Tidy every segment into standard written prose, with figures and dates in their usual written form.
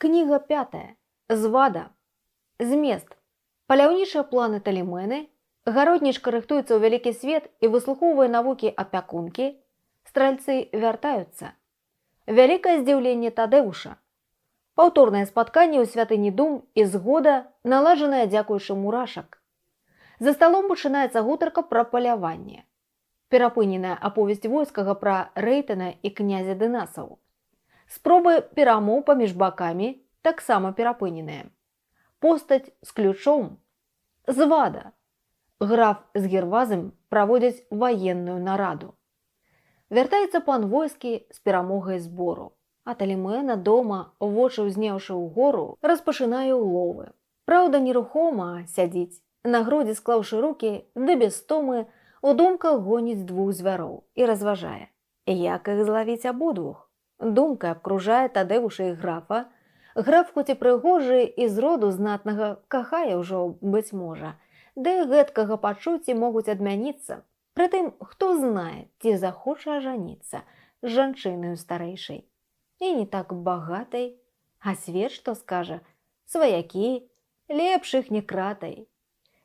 Кніга 5. Звада. Змест. Паляўнічыя планы Талімены, гароднічка рыхтуецца ў вялікі свет і выслухоўвае навукі апякункі, стральцы вяртаюцца. Вялікае здзіўленне Тадэуша. Паўторнае спатканне ў святыні дум і згода, наладжаная дзякуючы мурашак. За сталом пачынаецца гутарка пра паляванне. Перапыненая аповесць войскага пра Рэйтана і князя Дынасаў. Спробы перамоў паміж бакамі таксама перапыненыя. Постаць з ключом. Звада. Граф з Гервазам праводзяць ваенную нараду. Вяртаецца пан войскі з перамогай збору. А Талімена дома, вочы ўзнеўшы ўгору, распачынае ўловы. Праўда, нерухома сядзіць, на грудзі склаўшы рукі, ды без стомы, у думках гоніць двух звяроў і разважае, як іх злавіць абодвух. Думка абкружае Тадэуша і графа. Граф хоць і прыгожы і з роду знатнага кахае ўжо, быць можа, ды гэткага пачуцці могуць адмяніцца. Прытым, хто знае, ці захоча ажаніцца з жанчынаю старэйшай. І не так багатай, а свет што скажа, сваякі, лепш іх не кратай.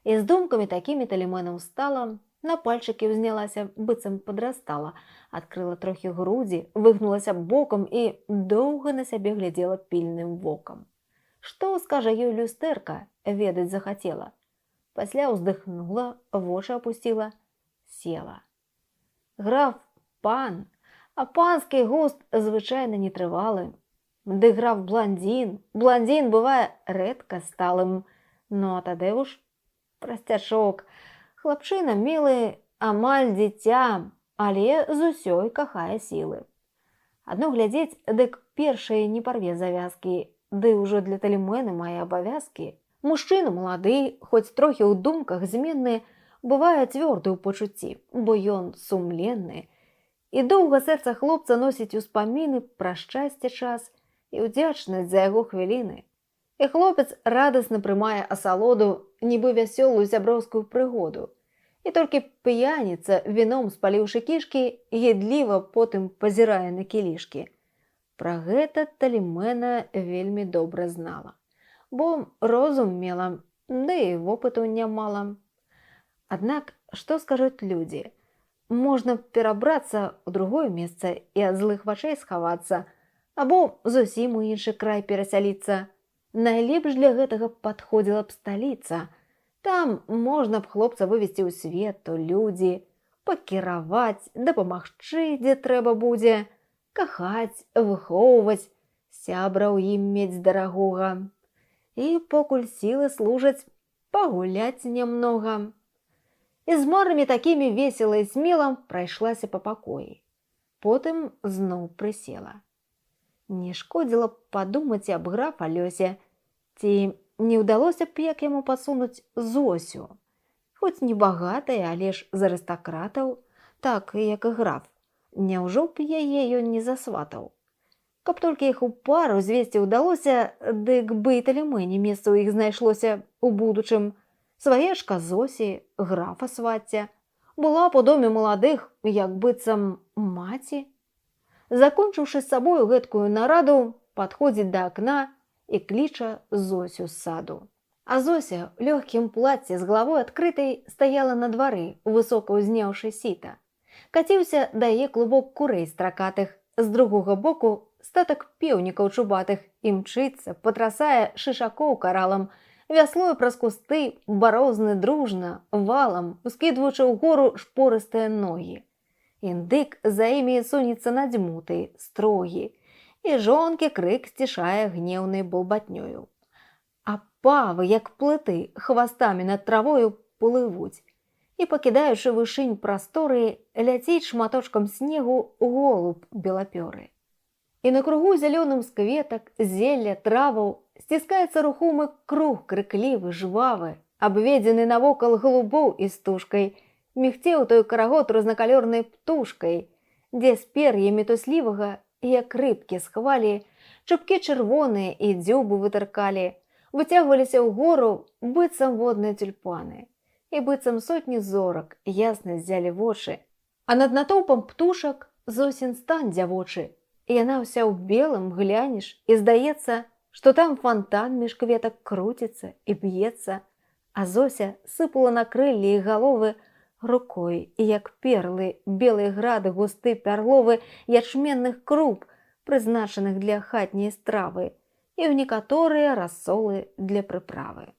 І з думкамі такімі Талімена ўстала, на пальчыкі ўзнялася, быццам падрастала, адкрыла трохі грудзі, выгнулася бокам і доўга на сябе глядзела пільным вокам. Што скажа ёй люстэрка, ведаць захацела. Пасля ўздыхнула, вочы апусціла, села. Граф пан, а панскі густ звычайна нетрывалы. Ды граф бландзін, бландзін бывае рэдка сталым. Ну а Тадэуш прасцячок, хлапчына мілы, амаль дзіця, але з усёй кахае сілы. Адно глядзець, дык першае не парве завязкі, ды ўжо для Талімены мае абавязкі. Мужчына малады, хоць трохі ў думках зменны, бывае цвёрды ў пачуцці, бо ён сумленны. І доўга сэрца хлопца носіць успаміны пра шчасце час і ўдзячнасць за яго хвіліны. І хлопец радасна прымае асалоду, нібы вясёлую сяброўскую прыгоду. І толькі п'яніца, віном спаліўшы кішкі, едліва потым пазірае на кілішкі. Пра гэта Талімена вельмі добра знала. Бо розум мела, да і вопыту нямала. Аднак, што скажуць людзі? Можна перабрацца ў другое месца і ад злых вачэй схавацца, або зусім у іншы край перасяліцца. Найлепш для гэтага падходзіла б сталіца. Там можна б хлопца вывесці ў свет, у людзі, пакіраваць, дапамагчы, дзе трэба будзе, кахаць, выхоўваць, сябра ў ім мець дарагога. І покуль сілы служаць, пагуляць нямнога. І з марамі такімі весела і смела прайшлася па пакоі. Потым зноў прысела. Не шкодзіла б падумаць аб графа Лёсе, ці не ўдалося б як яму пасунуць Зосю. Хоць не багатая, але ж з арыстакратаў, так, як і граф. Няўжо б яе ён не засватаў? Каб толькі іх у пару звесці ўдалося, дык бы і Талімене месца ў іх знайшлося ў будучым. Сваечка Зосі, графа свацця, была б у доме маладых, як быццам маці. Закончыўшы з сабою гэткую нараду, падходзіць да акна і кліча Зосю з саду. А Зося ў лёгкім плацці з галавой адкрытай стаяла на двары, высока ўзнеўшы сіта. Каціўся да яе клубок курэй стракатых, з другога боку статак пеўнікаў чубатых, і мчыцца, патрасае шышакоў каралам, вяслою праз кусты, барозны дружна, валам, ускідваючы ўгору шпорыстыя ногі. Індык за імі сунецца надзьмуты, строгі, і жонкі крык сцішае гнеўнай балбатнёю. А павы, як плыты, хвастамі над травою плывуць, і, пакідаючы вышынь прасторы, ляціць шматочкам снегу голуб белапёры. І на кругу зялёным з кветак, зелля, траваў сціскаецца рухомы круг крыклівы, жвавы, абведзены навокал голубоў і стужкай, мігцеў той карагод рознакалёрнай птушкай, дзе з пер'ямі туслівага, як рыбкі з хвалі, чубкі чырвоныя і дзюбы вытыркалі, выцягваліся ўгору, быццам водныя тюльпаны, і быццам сотні зорак ясна ззялі вочы. А над натоўпам птушак Зосін стан дзявочы, і яна ўся ў белым, глянеш, і, здаецца, что там фонтан меж кветок крутится и бьется, а Зося сыпала на крылья и головы рукой, и як перлы, белые грады, густы перловы ячменных круп, прызначаных для хатняй стравы, и в некаторые рассолы для прыправы.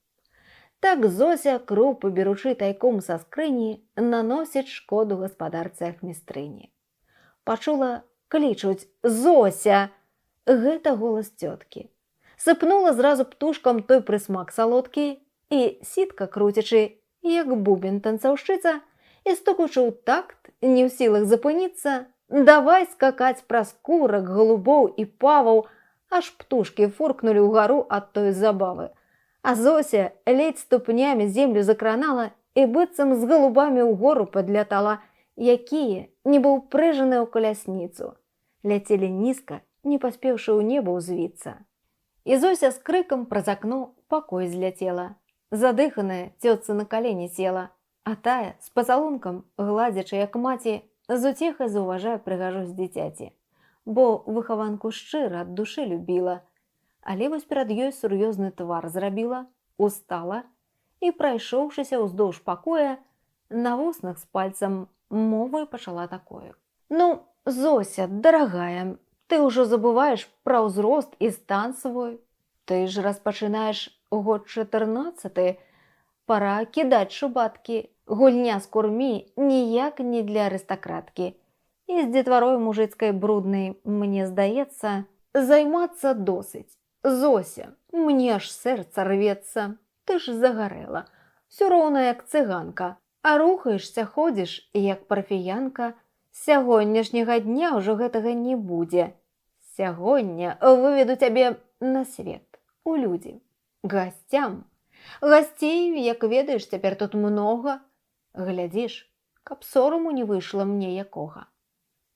Так Зося, крупы беручы тайком са скрыні, наносіць шкоду гаспадарцы ахмістрыні. Пачула, клічуць: «Зося!» Гэта голас цёткі. Сыпнула зразу птушкам той прысмак салодкі і, сітка круцячы, як бубен танцаўшчыца, і стукучы ў такт, не ў сілах запыніцца, давай скакаць праз курак, голубоў і паваў, аж птушкі фуркнулі ўгару ад той забавы. А Зося ледзь ступнямі землю закранала і быццам з голубамі ў гору падлятала, якія, нібы ўпрэжаныя ў калясніцу, ляцелі нізка, не паспеўшы ў неба ўзвіцца. І Зося з крыкам праз акно пакой зляцела. Задыханая цётца на калені села, а тая з пацалункам, гладзячы як маці, з уцехай заўважае прыгажосць дзіцяці, бо выхаванку шчыра ад душы любіла. Але вось перад ёй сур'ёзны твар зрабіла, устала і, прайшоўшыся ўздоўж пакоя, на вуснах з пальцам мовай пачала такое: «Ну, Зося, дарагая, ты ўжо забываеш пра ўзрост і стан свой. Ты ж распачынаеш год 14, пара кідаць шубаткі, гульня з курмі ніяк не для арыстакраткі. І з дзетварой мужыцкай бруднай, мне здаецца, займацца досыць. Зося, мне аж сэрца рвецца, ты ж загарэла, всё роўна як цыганка, а рухаешся, ходзіш, як парфіянка. Сягонняшняга дня ўжо гэтага не будзе. Сягоння выведу цябе на свет, у людзі, гасцям. Гасцей, як ведаеш, цяпер тут многа. Глядзіш, каб сораму не выйшла мне якога».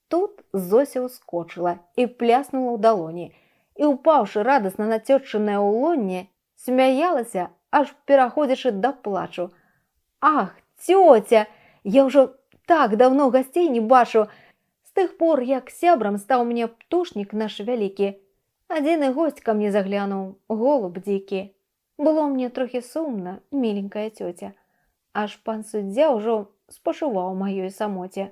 Тут Зося ўскочыла і пляснула ў далоні, і, упаўшы радасна на цётчынае ўлонне, смяялася, аж пераходзячы да плачу. «Ах, цёця, я ўжо так даўно гасцей не бачу. З тых пор, як сябрам стаў мне птушнік наш вялікі. Адзіны госць ка мне заглянуў, голуб дзікі. Было мне трохі сумна, міленькая цёця. Аж пан суддзя ўжо спачуваў маёй самоце».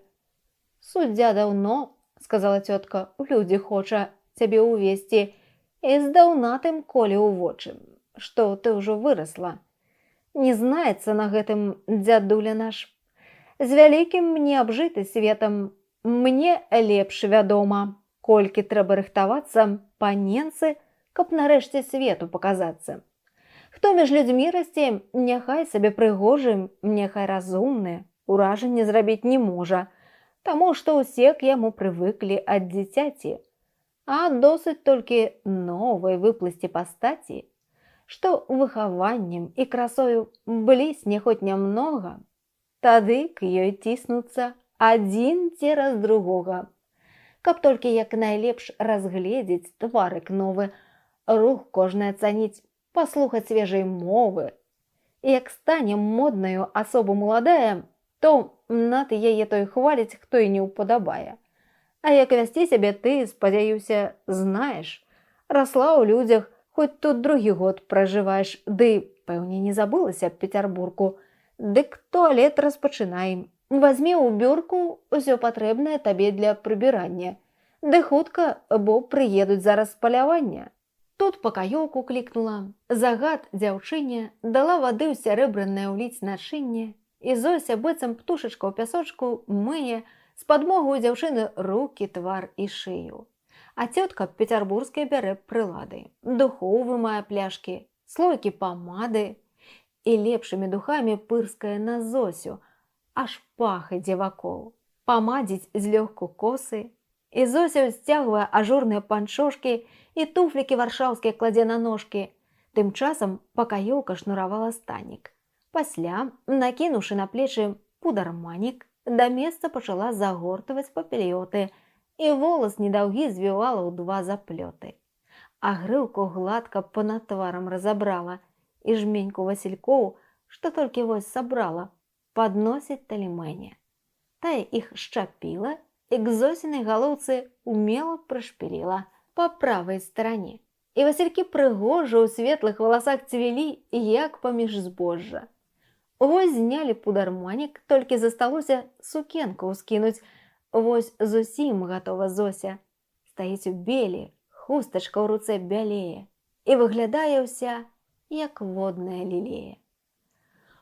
«Суддзя даўно, — сказала цётка, — у людзі хоча цябе ўвесці, і здаўна тым коле ў вочы, што ты ўжо вырасла. Не знаецца на гэтым дзядуля наш. З вялікім мне абжыты светам, мне лепш вядома, колькі трэба рыхтавацца паненцы, каб нарэшце свету паказацца. Хто між людзьмі расце, няхай сабе прыгожы, няхай разумны, уражанне зрабіць не можа, таму што ўсе к яму прывыклі ад дзіцяці. А досыць толькі новай выплысці пастаці, што выхаваннем і красою блісне хоць нямнога, тады к ёй ціснуцца адзін цераз другога. Каб толькі як найлепш разгледзець тварык новы, рух кожны ацаніць, паслухаць свежай мовы. Як стане моднаю асоба маладая, то на ты яе той хваліць, хто і не ўпадабае. А як вясці сябе ты, спадзяюся, знаеш. Расла ў людзях, хоць тут другі год пражываеш, ды, пэўне, не забылася аб Пецярбурку. Дык туалет распачынай. Вазьмі ў бюрку ўсё патрэбнае табе для прыбірання. Ды хутка, бо прыедуць зараз з палявання». Тут пакаёўку клікнула. Загад дзяўчыне дала вады ў сярэбранае ўліць начынне, і Зося, быццам птушачка ў пясочку, мые з падмогаю дзяўчыны рукі, твар і шыю. А цётка пецярбурскія бярэ прылады. Духоў вымае пляшкі, слойкі памады і лепшымі духамі пырскае на Зосю, аж пах ідзе вакол. Памадзіць злёгку косы, і Зося сцягвае ажурныя панчошкі і туфлікі варшаўскія кладзе на ножкі. Тым часам пакаёўка шнуравала станік. Пасля, накінуўшы на плечы пударманік, да месца пачала загортваць папельёты, і волас недаўгі звівала ў 2 заплёты. А грыўку гладка понад тварам разабрала, і жменьку васількоў, што толькі вось сабрала, падносіць Талімене. Тая іх шчапіла і к Зосінай галоўцы умела прышпіліла па правай старане. і васількі прыгожа ў светлых валасах цвілі, як паміж збожжа. Вось знялі пударманік, толькі засталося сукенку ўскінуць. Вось зусім гатова Зося. Стаіць у белі, хустачка ў руцэ бялее, і выглядае ўся, як водная лілея.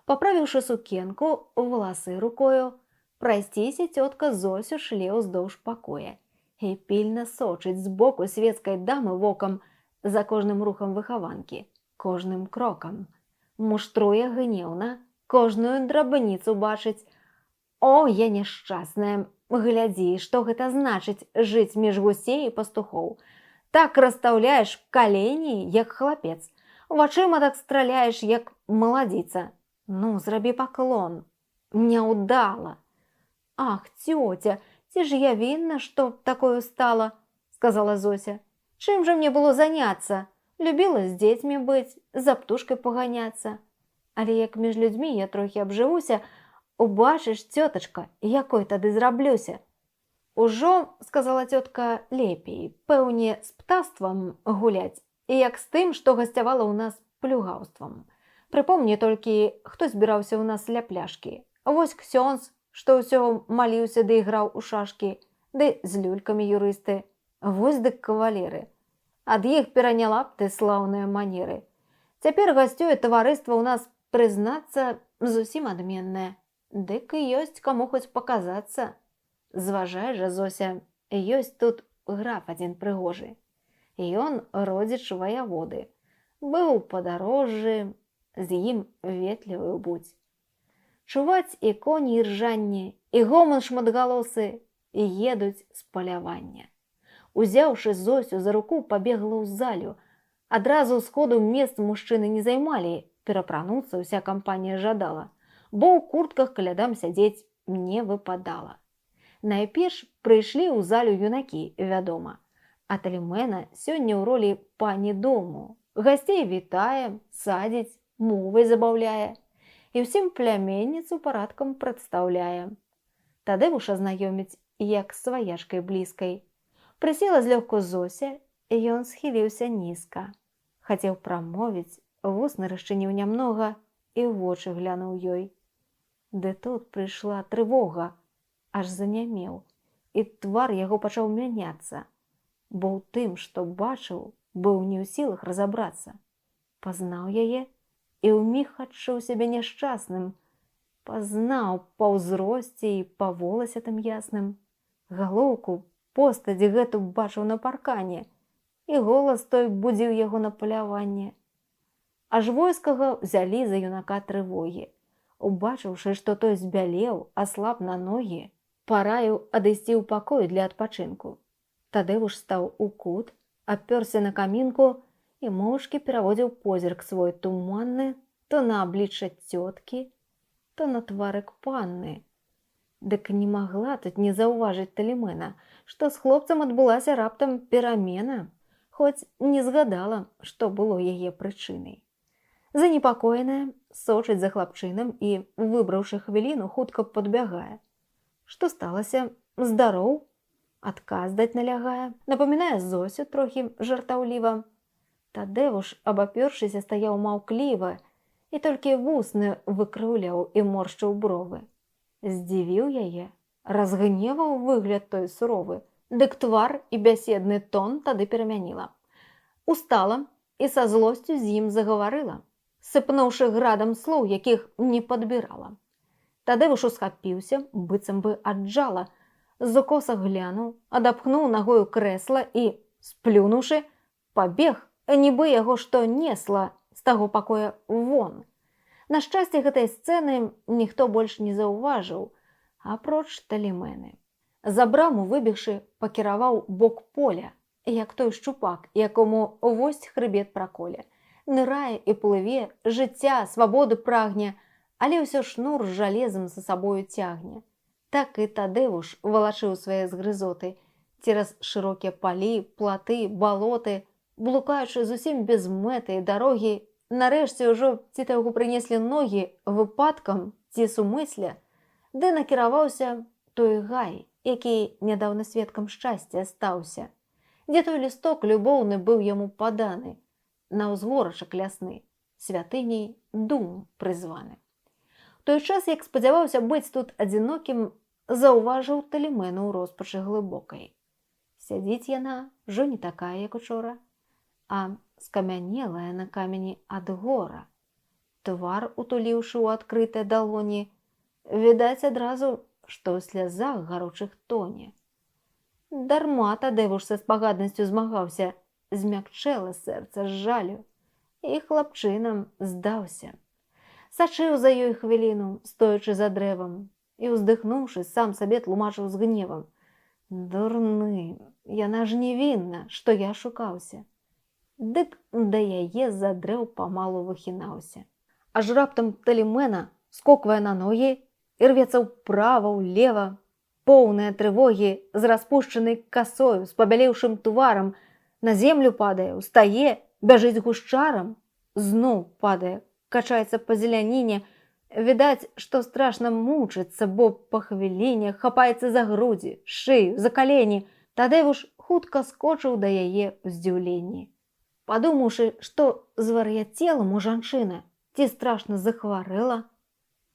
Паправіўшы сукенку, валасы рукою, прайсціся цётка Зосю шле ўздоўж пакоя і пільна сочыць збоку свецкай дамы вокам за кожным рухам выхаванкі, кожным крокам. Муштруе гнеўна, кожную драбніцу бачыць. О, я няшчасная, глядзі, што гэта значыць жыць між гусей і пастухоў. Так расстаўляеш калені, як хлапец, вачыма так страляеш, як маладзіца. Ну, зрабі паклон. Няўдала. Ах, цёця, ці ж я вінна, што такою стала, сказала Зося. Чым жа мне было заняцца? Любіла з дзецьмі быць, за птушкай паганяцца. Але як між людзьмі я трохі абжывуся, убачыш, цётачка, якой тады зраблюся. Ужо, сказала цётка, лепей, пэўне, з птаствам гуляць, і як з тым, што гасцявала ў нас плюгаўствам. Прыпомні толькі, хто збіраўся ў нас ля пляшкі. Вось ксёндз, што ўсё маліўся ды іграў у шашкі, ды з люлькамі юрысты. Вось дык кавалеры. Ад іх пераняла б ты слаўныя манеры. Цяпер гасцюе таварыства ў нас, прызнацца, зусім адменнае. Дык і ёсць каму хоць паказацца. Зважай жа, Зося, ёсць тут граф адзін прыгожы. Ён родзіч ваяводы. Быў падарожжы, з ім ветліваю будзь. Чуваць і коні і ржанне, і гоман шматгалосы едуць з палявання. Узяўшы Зосю за руку, пабегла ў залю. Адразу сходу мест мужчыны не займалі, перапрануцца ўся кампанія жадала, бо ў куртках калядам сядзець не выпадала. Найперш прыйшлі ў залю юнакі, вядома, а Талімэна сёння ў ролі пані дому. Гасцей вітае, садзіць, мовай забаўляе і ўсім пляменніцу парадкам прадстаўляе. Тадэвуша знаёміць, як з сваяшкай блізкай. Прысела злёгку Зося, і ён схіліўся нізка. Хацеў прамовіць, вусны расчыніў нямнога і ў вочы глянуў ёй. Ды тут прыйшла трывога, аж занямеў, і твар яго пачаў мяняцца, бо ў тым, што бачыў, быў не ў сілах разабрацца. Пазнаў яе і ўміг адчуў сябе няшчасным. Пазнаў па ўзросце і па воласе тым ясным. Галоўку, постаць гэту бачыў на паркане, і голас той будзіў яго на паляванне. Аж войскага взялі за юнака трывогі. Убачыўшы, што той збялеў, аслаб на ногі, параіў адысці ў пакой для адпачынку. Тадэвуш стаў у кут, апёрся на камінку і моўчкі пераводзіў позірк свой туманны то на аблічча цёткі, то на тварык панны. Дык не магла тут не заўважыць Талімэна, што з хлопцам адбылася раптам перамена, хоць не згадала, што было яе прычынай. Занепакоеная, сочыць за хлапчынам і, выбраўшы хвіліну, хутка падбягае. Што сталася? Здароў? Адказ даць налягае, напамінае Зосю трохі жартаўліва. Тадэвуш, абапёршыся, стаяў маўкліва і толькі вусны выкрыўляў і моршчыў бровы. Здзівіў яе, разгневаў выгляд той суровы, дык твар і бяседны тон тады перамяніла. Устала і са злосцю з ім загаварыла, сыпнуўшы градам слоў, якіх не падбірала. Тадэвуш усхапіўся, быццам бы аджала, з укоса глянуў, адапхнуў нагою крэсла і, сплюнуўшы, пабег, нібы яго што несла з таго пакоя вон. На шчасце гэтай сцэны ніхто больш не заўважыў, апроч Талімены. За браму выбегшы, пакіраваў бок поля, як той шчупак, якому вось хрыбет праколе. Нырае і плыве, жыцця, свабоды прагне, але ўсё шнур з жалезам за сабою цягне. Так і Тадэвуш валачыў свае згрызоты цераз шырокія палі, платы, балоты, блукаючы зусім без мэты і дарогі. Нарэшце ўжо ці то яго прынеслі ногі выпадкам ці сумысля, ды накіраваўся той гай, які нядаўна сведкам шчасця стаўся. дзе той лісток любоўны быў яму паданы, на ўзгорачак лясны, святыняй дум прызваны. У той час, як спадзяваўся быць тут адзінокім, заўважыў Талімену ў роспачы глыбокай. Сядзіць яна ўжо не такая, як учора, а скамянелая на камені ад гора. Твар, утуліўшы ў адкрытыя далоні, відаць адразу, што ў слязах гаручых тоне. Дарма Тадзеуш са спагаднасцю змагаўся, змякчэла сэрца з жалю, і хлапчынам здаўся. Сачыў за ёй хвіліну, стоячы за дрэвам, і, уздыхнуўшы, сам сабе тлумачыў з гневам: «Дурны, яна ж невінна, што я шукаўся». Дык да яе з-за дрэў памалу выхінаўся. Аж раптам Талімена скоквае на ногі і рвецца ўправа, ўлева, поўная трывогі, з распушчанай касою, з пабялеўшым тварам, на землю падае, устае, бяжыць гушчарам, зноў падае, качаецца па зеляніне, відаць, што страшна мучыцца, бо па хвіліне хапаецца за грудзі, шыю, за калені. Тадзеуш хутка скочыў да яе ў здзіўленні, падумаўшы, што звар'яцела мо жанчына, ці страшна захварэла.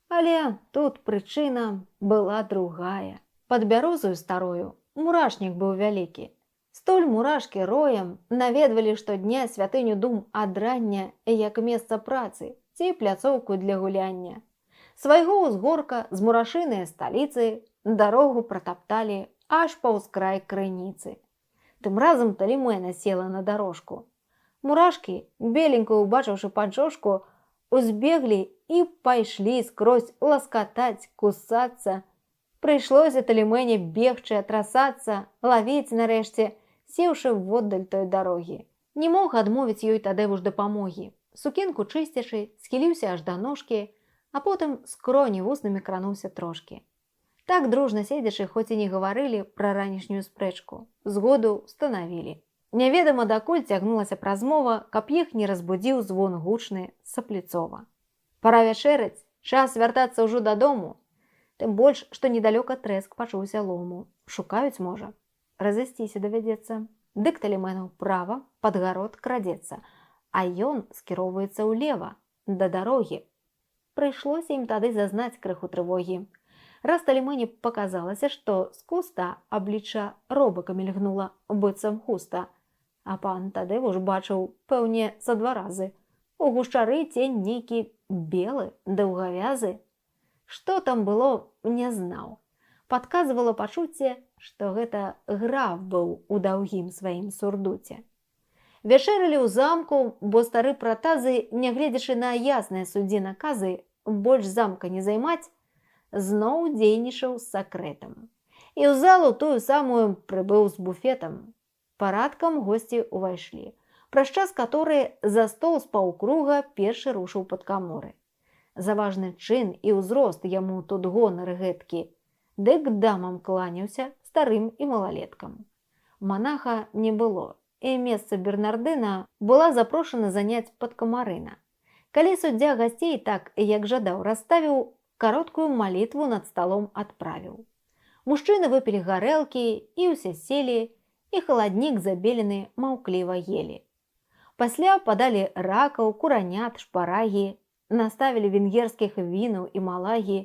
Але тут прычына была другая. Пад бярозаю старою мурашнік быў вялікі. Столь мурашкі роем наведвалі штодня святыню дум ад рання як месца працы ці пляцоўку для гуляння. Свайго ўзгорка з мурашынай сталіцы дарогу пратапталі аж паўз край крыніцы. Тым разам Талімена села на дарожку. Мурашкі, беленькую убачыўшы панчошку, узбеглі і пайшлі скрозь ласкатаць, кусацца. Прыйшлося Талімене бегчы, атрасацца, лавіць нарэшце, сеўшы воддаль той дарогі. Не мог адмовіць ёй Тадзеуш дапамогі. Сукенку чысцячы, схіліўся аж да ножкі, а потым скроні вуснамі крануўся трошкі. Так дружна седзячы, хоць і не гаварылі пра ранішнюю спрэчку, згоду станавілі. Няведама дакуль цягнулася размова, каб іх не разбудзіў звон гучны Сапліцова. Пара вячэраць, час вяртацца ўжо дадому. Тым больш, што недалёка трэск пачуўся лому. Шукаюць, можа. Разысціся давядзецца. Дык Талімена ўправа, пад гарод крадзецца, а ён скіроўваецца ўлева, да дарогі. Прыйшлося ім тады зазнаць крыху трывогі. Раз Талімене паказалася, што з куста аблічча робака мільгнула, быццам хуста, а пан Тадзеуш бачыў, пэўне, са 2 разы. У гушчары цень нейкі белы, даўгавязы. Што там было, не знаў. Падказвала пачуцце, што гэта граф быў у даўгім сваім сурдуце. Вячэралі ў замку, бо стары Пратазы, нягледзячы на ясныя суддзі наказы, больш замка не займаць, зноў дзейнічаў з сакрэтам. І ў залу тую самую прыбыў з буфетам. Парадкам госці ўвайшлі, праз час каторы за стол з паўкруга першы рушыў пад каморы. За важны чын і ўзрост яму тут гонар гэткі, дык дамам кланяўся, старым і малалеткам. Манаха не было, і месца Бернардына была запрошана заняць падкамарына. Калі суддзя гасцей так, як жадаў, расставіў, кароткую малітву над сталом адправіў. Мужчыны выпілі гарэлкі і ўсе селі, і халаднік забелены маўкліва елі. Пасля падалі ракаў, куранят, шпарагі, наставілі венгерскіх вінаў і малагі,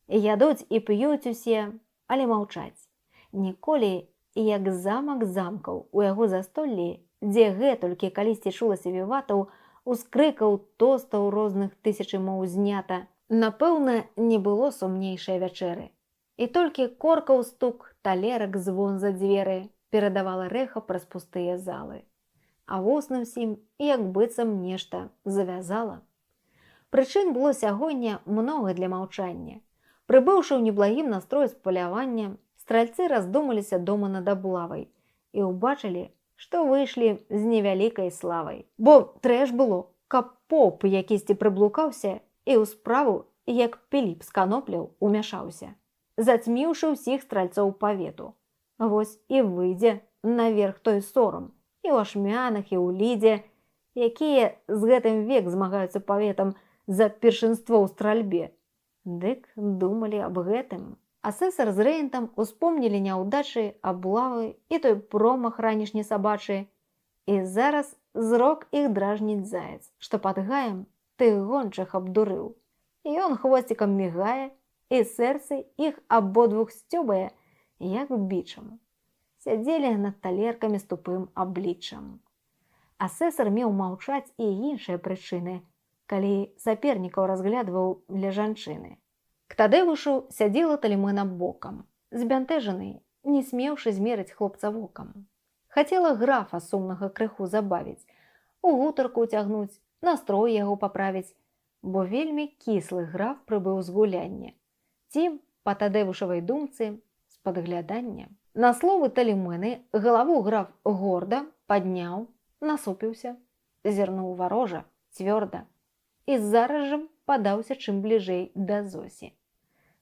ядуць і п'юць усе, але маўчаць. Ніколі, як замак замкаў, у яго застоллі, дзе гэтулькі калісьці чулася віватаў, ускрыкаў, тостаў розных тысячы моў знята, напэўна, не было сумнейшай вячэры. І толькі коркаў стук, талерак звон за дзверы перадавала рэха праз пустыя залы. А вусны ўсім, як быццам нешта завязала. Прычын было сягоння многа для маўчання. Прыбыўшы ў неблагім настроі з палявання, стральцы раздумаліся дома над аблавай і ўбачылі, што выйшлі з невялікай славай. Бо трэш было, каб поп якісьці прыблукаўся і ў справу, як Піліп з канопляў, умяшаўся, зацьміўшы ўсіх стральцоў павету. Вось і выйдзе наверх той сорам і ў ашмянах, і ў лідзе, якія з гэтым век змагаюцца паветам за першынство ў стральбе. Дык думалі аб гэтым. Асэсар з рэгентам успомнілі няўдачы, аблавы і той промах ранішні сабачы. І зараз зрок іх дражніць заяц, што пад гаем тых гончых абдурыў. І ён хвосцікам мігае, і сэрцы іх абодвух сцёбае, як бичам. Сядзелі над талеркамі з тупым абліччам. Асэсар меў маўчаць і іншыя прычыны, калі сапернікаў разглядваў для жанчыны. К Тадэвушу сядзела Талімэна бокам, збянтэжаны, не смеўшы змерыць хлопца вокам. Хацела графа сумнага крыху забавіць, у гутарку ўцягнуць, настрой яго паправіць, бо вельмі кіслы граф прыбыў з гуляння. Ці, па Тадэвушавай думцы, з падглядання. На словы Талімены галаву граф горда падняў, насупіўся, зірнуў варожа, цвёрда, і зараз жа падаўся чым бліжэй да Зосі.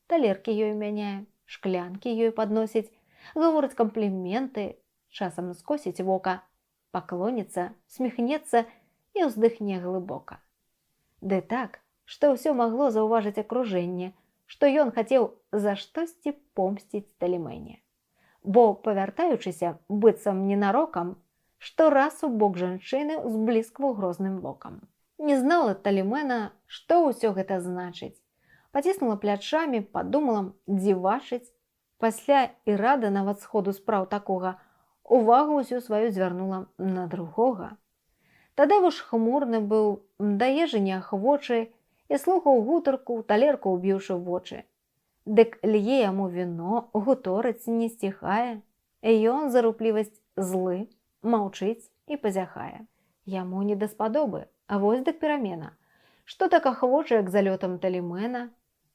Талеркі ёй мяняе, шклянкі ёй падносіць, гаворыць кампліменты, часам скосіць вока, паклоніцца, сміхнецца і ўздыхне глыбока. Ды так, што ўсё магло заўважыць акружэнне, што ён хацеў за штосьці помсціць Талімене. Бо, павяртаючыся, быццам ненарокам, штораз у бок жанчыны узбліскваў грозным вокам. Не знала Талімена, што ўсё гэта значыць. Паціснула плячамі, падумала дзівачыць. Пасля і рада нават сходу спраў такога, увагу ўсю сваю звярнула на другога. Тадэвуш хмурны быў, да ежы неахвочы, і слухаў гутарку, талерку ўбіўшы вочы. Дык лье яму віно, гуторыць не сціхае, і ён за руплівасць злы, маўчыць і пазяхае. Яму не даспадобы, а вось дык перамена. Што так ахвоча, як залётам Талімена,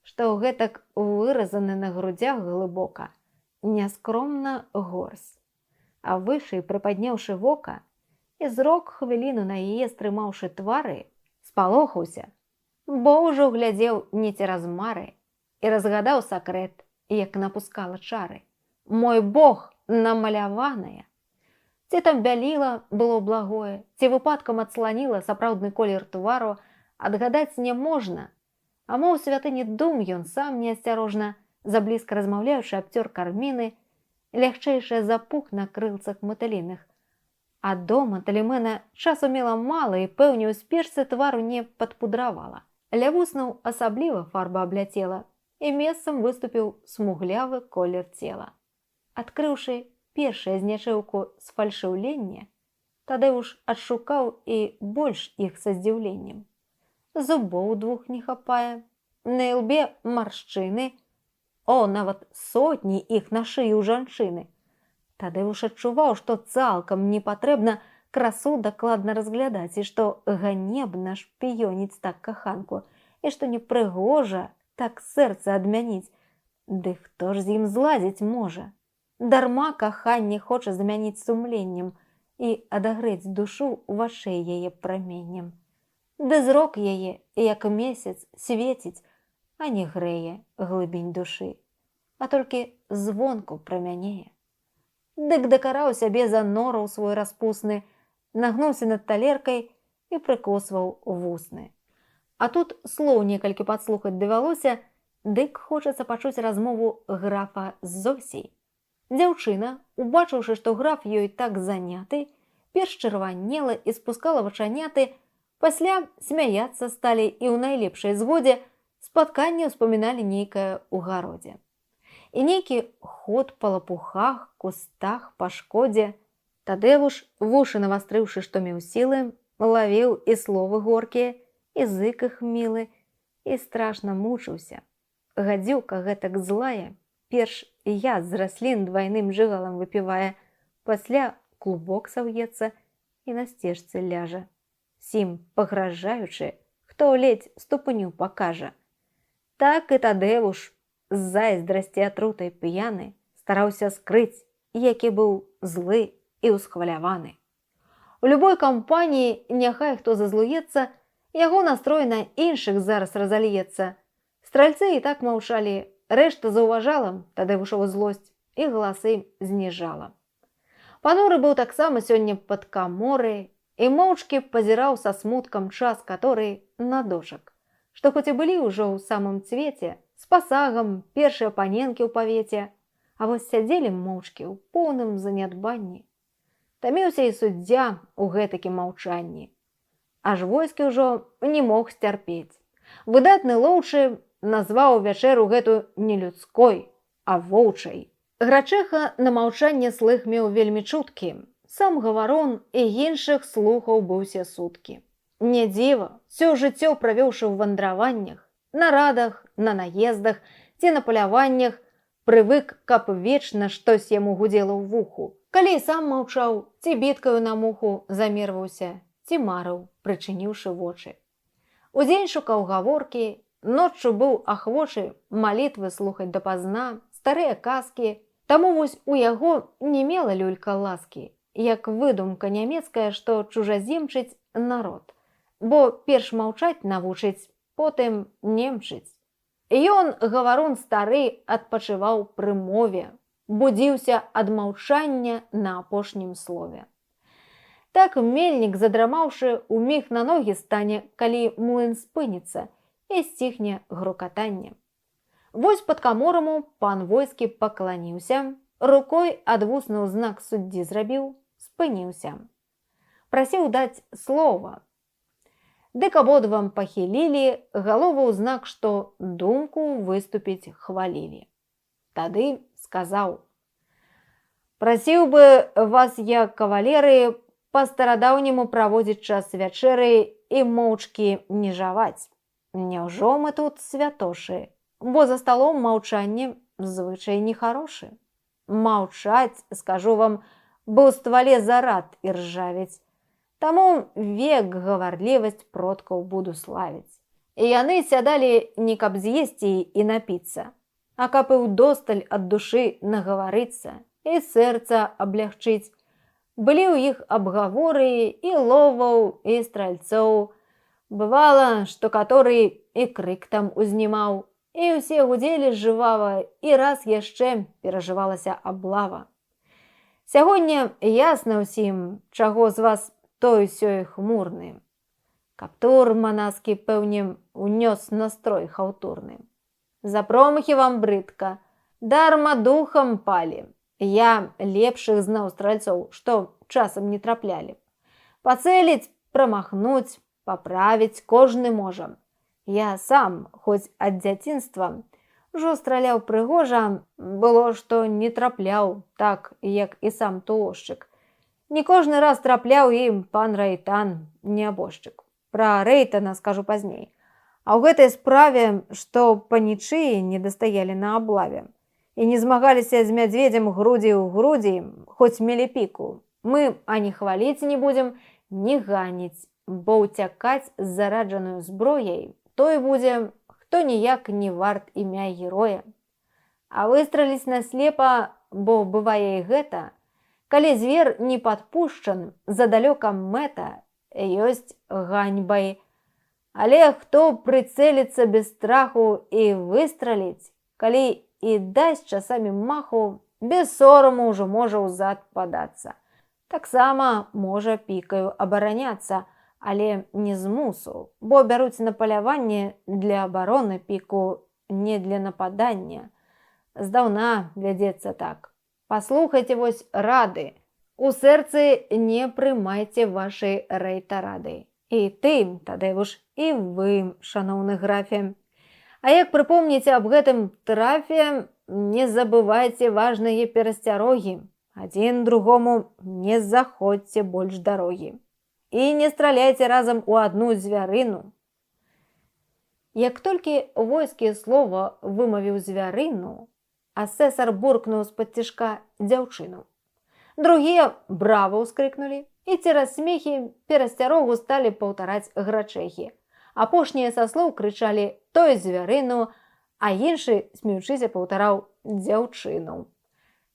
што гэтак выразаны на грудзях глыбока, няскромна горз. А вышэй, прыпадняўшы вока, і зрок хвіліну на яе стрымаўшы твары, спалохаўся, бо ўжо глядзеў не цераз мары і разгадаў сакрэт, як напускала чары. Мой Бог намаляванае! Ці там бяліла было благое, ці выпадкам адсланіла сапраўдны колер твару, адгадаць няможна, а мо ў святыні дум ён сам неасцярожна, заблізка размаўляючы абцёр карміны, лягчэйшая за пух на крылцах матыліных. А дома Талімена часу мела мала і, пэўне, у спешцы твару не падпудравала. Ля вуснаў асабліва фарба абляцела, і месцам выступіў смуглявы колер цела. Адкрыўшы першае знячэўку з фальшыўлення, Тадэвуш адшукаў і больш іх са здзіўленнем. Зубоў двух не хапае, на ілбе маршчыны, нават сотні іх на шыі ў жанчыны. Тадэвуш адчуваў, што цалкам не патрэбна красу дакладна разглядаць, і што ганебна шпіёніць так каханку, і што непрыгожа так сэрца адмяніць. Ды хто ж з ім зладзіць можа? Дарма каханне хоча замяніць сумленнем і адагрэць душу вачэй яе праменнем. Ды зрок яе, як месяц, свеціць, а не грэе глыбінь душы, а толькі звонку прамянее. Дык дакараў сябе за нораў свой распусны, нагнуўся над талеркай і прыкосваў вусны. А тут слоў некалькі падслухаць давялося, дык хочацца пачуць размову графа з Зосей. Дзяўчына, убачыўшы, што граф ёй так заняты, перш чырванела і спускала вачаняты, пасля смяяцца сталі і ў найлепшай згодзе спатканне ўспаміналі нейкае ў гародзе. І нейкі ход па лапухах, кустах, па шкодзе. Тадэвуш, вушы навастрыўшы, што меў сілы, лавіў і словы горкія, і зык іх мілы, і страшна мучыўся. Гадзюка гэтак злая, перш яд з раслін двайным жыгалам выпівае, пасля клубок саўецца і на сцежцы ляжа. Сім пагражаючы, хто ледзь ступню пакажа. Так і Тадэвуш, з зайздрасці атрутай п'яны, стараўся скрыць, які быў злы і ўсхваляваны. У любой кампаніі, няхай хто зазлуецца, яго настрой на іншых зараз разальецца. Стральцы і так маўчалі, рэшта заўважала Тадэвушаву злосць і галасы зніжала. Пануры быў таксама сёння пад каморай і моўчкі пазіраў са смуткам час, каторы на дошак, што хоць і былі ўжо ў самым цвеце, з пасагам, першыя паненкі ў павеце, а вось сядзелі моўчкі ў поўным занядбанні. Таміўся і суддзя ў гэтакім маўчанні. Аж войскі ўжо не мог сцярпець. Выдатны лоўчы назваў вячэру гэту не людской, а воўчай. Грачэха на маўчанне слых меў вельмі чуткі. Сам гаварон і іншых слухаў быў усе суткі. Не дзіва, усё жыццё правёўшы ў вандраваннях, на радах, на наездах ці на паляваннях, прывык, каб вечна штось яму гудзела ў вуху. Калі сам маўчаў, ці біткаю на муху замерваўся, ці марыў, прычыніўшы вочы. Удзень шукаў гаворкі, ноччу быў ахвочы малітвы слухаць дапазна, старыя казкі, таму вось у яго не мела люлька ласкі, як выдумка нямецкая, што чужаземчыць народ, бо перш маўчаць навучыць, потым немчыць. Ён, гаварон стары, адпачываў пры мове, будзіўся ад маўчання на апошнім слове. Так мельнік, задрамаўшы, уміг на ногі стане, калі млын спыніцца і сціхне грукатанне. Вось пад камораму пан войскі пакланіўся, рукой адвусны знак суддзі зрабіў, спыніўся. Прасіў даць слова. Дык абодвам пахілілі галовы ў знак, што думку выступіць хвалілі. Тады сказаў: «Прасіў бы вас, як кавалеры, па-старадаўняму праводзіць час вячэры і моўчкі не жаваць. Няўжо мы тут святошы, бо за сталом маўчанне звычай нехарошы. Маўчаць, скажу вам, бо ў ствале зарад і ржавець. Таму век гаварлівасць продкаў буду славіць». І яны сядалі не каб з'есці і напіцца, а каб і ўдосталь ад душы нагаварыцца і сэрца аблягчыць. Былі ў іх абгаворы і ловаў, і стральцоў. Бывала, што каторы і крык там узнімаў, і ўсе гудзелі жывава, і раз яшчэ перажывалася аблава. Сягоння ясна ўсім, чаго з вас той сёй хмурны. Каптур манаскі, пэўне, унёс настрой хаўтурны. За промахі вам брыдка, дарма духам палі. Я лепшых знаў стральцоў, што часам не траплялі. Пацэліць, прамахнуць, паправіць кожны можа. Я сам, хоць ад дзяцінства, ужо страляў прыгожа, было, што не трапляў так, як і сам туошчык. Не кожны раз трапляў ім пан Рэйтан, нябожчык. Пра Рэйтана скажу пазней. А ў гэтай справе, што панічыі не дастаялі на аблаве і не змагаліся з мядзведзем грудзі ў грудзі, хоць мелі піку, мы ані хваліць не будзем, ні ганіць, бо ўцякаць з зараджаною зброяй той будзе, хто ніяк не варт імя героя. А выстраліць наслепа, бо бывае і гэта, калі звер не падпушчан, задалёкам мэта, ёсць ганьбай. Але хто прыцэліцца без страху і выстраліць, калі і дасць часамі маху, без сораму ўжо можа ўзад падацца. Таксама можа пікаю абараняцца, але не з мусу, бо бяруць на паляванне для абароны піку, не для нападання. Здаўна вядзецца так. Паслухайце вось рады. У сэрцы не прымайце вашай рэйтарады. І ты, Тадэвуш, і вы, шаноўны графе. А як прыпомніце аб гэтым трафе, не забывайце важныя перасцярогі. Адзін другому не заходзьце больш дарогі. І не страляйце разам у адну звярыну. Як толькі войскі слова вымавіў звярыну, асэсар буркнуў з-пад цішка дзяўчыну. Другія брава ўскрыкнулі, і цераз смехі перасцярогу сталі паўтараць грачэхі. Апошнія са слоў крычалі той звярыну, а іншы, смеючыся, паўтараў дзяўчыну.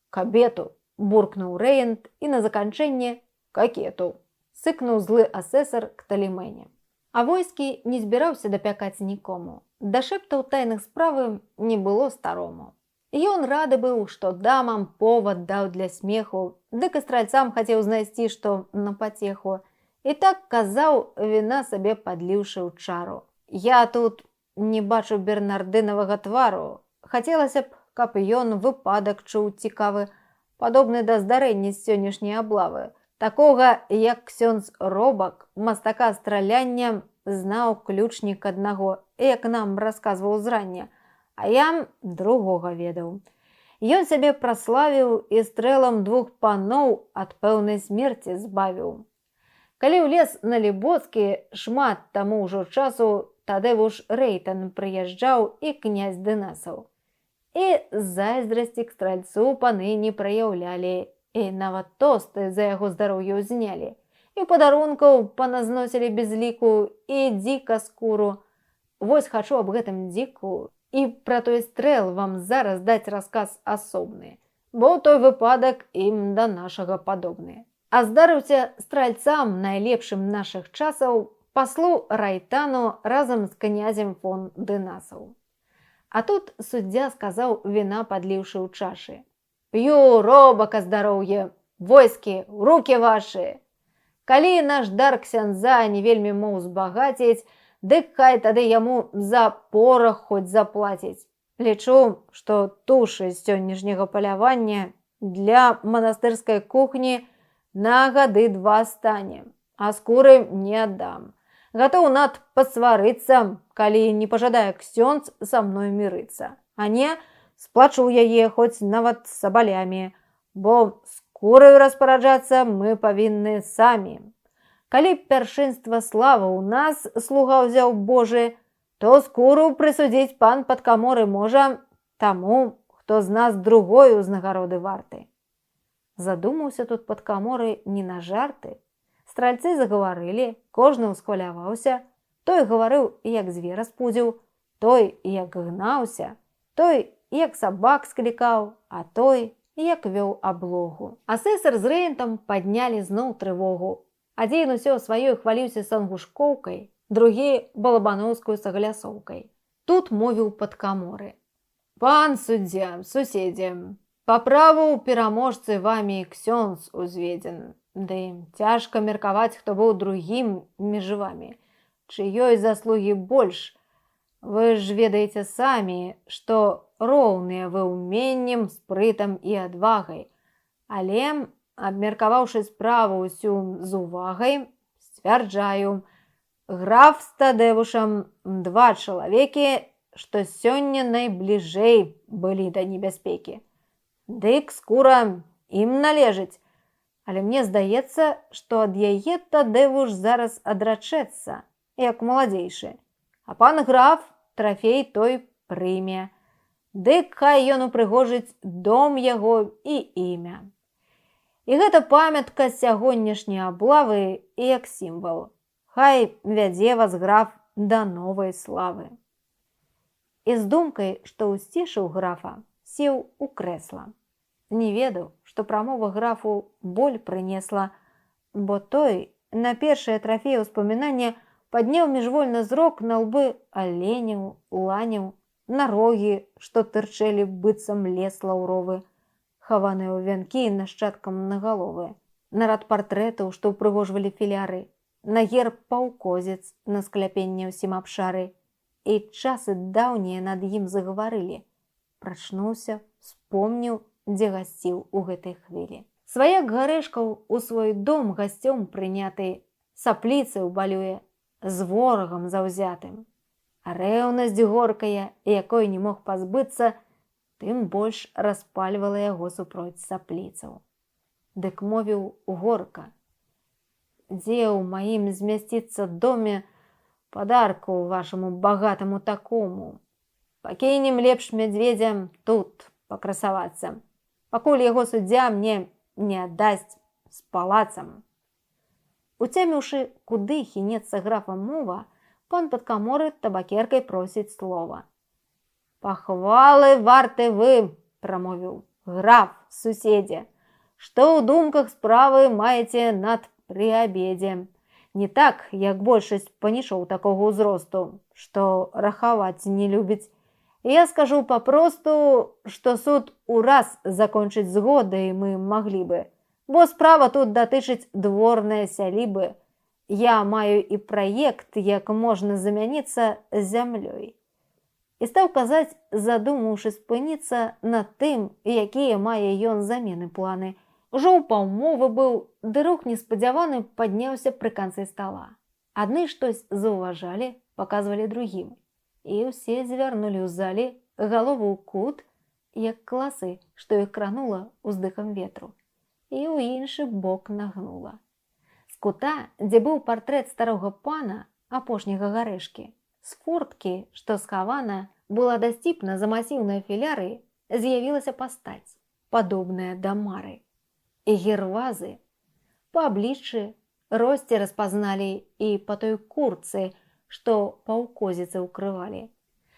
«Кабету!» – буркнуў рэгент, і на заканчэнне «какету!» – сыкнуў злы асэсар к Талімене. А войскі не збіраўся дапякаць нікому. Да шэптаў тайных справы не было старому. Ён рады быў, што дамам повад даў для смеху, дык і стральцам хацеў знайсці, што на пацеху. І так казаў, віна сабе падліўшы ў чару. «Я тут не бачу бернардынавага твару. Хацелася б, каб ён выпадак чуў цікавы, падобны да здарэння з сённяшняй аблавы. Такога, як ксёндз Робак, мастака страляння, знаў ключнік аднаго, як нам расказваў зрання, а я другога ведаў. Ён сябе праславіў і стрэлам 2 паноў ад пэўнай смерці збавіў. Калі ў лес на Лібоцкі шмат таму ўжо часу, Тадзеуш Рэйтан прыязджаў і князь Дынасаў. І зайздрасці к стральцу паны не праяўлялі, і нават тосты за яго здароўе ўзнялі, і падарункаў паназносілі без ліку, і дзіка скуру. Вось хачу аб гэтым дзіку і пра той стрэл вам зараз даць расказ асобны, бо той выпадак ім да нашага падобны. А здарыўся стральцам найлепшым нашых часаў паслу Райтану разам з князем фон Дынасаў. А тут суддзя сказаў, віна падліўшы ў чашы: «П'ю Робака здароўе, войскі, рукі вашы! Калі наш дар ксяндза не вельмі мо ўзбагаціць, дык хай тады яму за порах хоць заплаціць. Лічу, што тушы з сённяшняга палявання для манастырскай кухні на гады 2 стане, а скуры не аддам. Гатоў над пасварыцца, калі не пажадае ксёндз са мной мірыцца, а не сплачу яе хоць нават з сабалямі, бо скураю распараджацца мы павінны самі. Калі пяршынства славы ў нас слуга ўзяў Божы, то скуру прысудзіць пан падкаморы можа таму, хто з нас другой узнагароды варты». Задумаўся тут падкаморы не на жарты. Стральцы загаварылі, кожны ўсхваляваўся. Той гаварыў, як звера спудзіў, той, як гнаўся, той, як сабак склікаў, а той, як вёў аблогу. Асэсар з рэгентам паднялі зноў трывогу. Адзін усё сваёй хваліўся сангушкоўкай, другі балабаноўскую сагалясоўкай. Тут мовіў падкаморы: «Пан суддзя, суседзе, па праву пераможцы вамі ксёндз узведзен. Ды цяжка меркаваць, хто быў другім між вамі, чыёй заслугі больш. Вы ж ведаеце самі, што роўныя вы ўменнем, спрытам і адвагай. Але, абмеркаваўшы справу ўсю з увагай, сцвярджаю, граф з Тадзеушам 2 чалавекі, што сёння найбліжэй былі да небяспекі. Дык скура ім належыць. Але мне здаецца, што ад яе Тадзеуш зараз адрачэцца, як маладзейшы. А пан граф трафей той прыме. Дык хай ён упрыгожыць дом яго і імя. І гэта памятка сягонняшняй аблавы і як сімвал. Хай вядзе вас граф да новай славы». І з думкай, што ўсцішыў графа, сеў у крэсла. Не ведаў, што прамова графу боль прынесла, бо той на першае трафеі ўспамінання падняў міжвольна зрок на лбы аленяў, ланяў, на рогі, што тырчэлі быццам лес лаўровы, хаваныя ў вянкі нашчадкам на галовы, на рад партрэтаў, што ўпрыгожвалі філяры, на герб паўкозец на скляпенне ўсім абшары. І часы даўнія над ім загаварылі. Прачнуўся, спомніў, дзе гасціў у гэтай хвілі. Сваяк Гарэшкаў у свой дом гасцём прыняты, сапліцай убалюе, з ворагам заўзятым. А рэўнасць горкая, якой не мог пазбыцца, тым больш распальвала яго супроць сапліцаў. Дык мовіў горка: «Дзе ў маім змясціцца доме падарку вашаму багатаму такому? Пакінем лепш мядзведзям тут пакрасавацца, пакуль яго суддзя мне не аддасць з палацам». Уцяміўшы, куды хінецца графа мова, пан падкаморы табакеркай просіць слова. «Пахвалы варты вы, — прамовіў, — граф, суседзе, што ў думках справы маеце над пры абедзе. Не так, як большасць панішоў такога ўзросту, што рахаваць не любіць. Я скажу папросту, што суд ураз закончыць згодай мы маглі бы, бо справа тут датычыць дворнай сялібы. Я маю і праект, як можна замяніцца з зямлёй. і стаў казаць, задумаўшы спыніцца над тым, якія мае ён замены планы. Ужо ў паўмовы быў, ды рух неспадзяваны падняўся пры канцы стала. Адны штось заўважалі, паказвалі другім. І ўсе звярнулі ў зале галову ў кут, як класы, што іх кранула ўздыхам ветру, і ў іншы бок нагнула. З кута, дзе быў партрэт старога пана, апошняга Гарэшкі, з форткі, што схавана была дасціпна за масіўнай філяры, з'явілася пастаць, падобная да Мары. І Гервазы па абліччы, росце распазналі і па той курцы, што паўкозіцы ўкрывалі.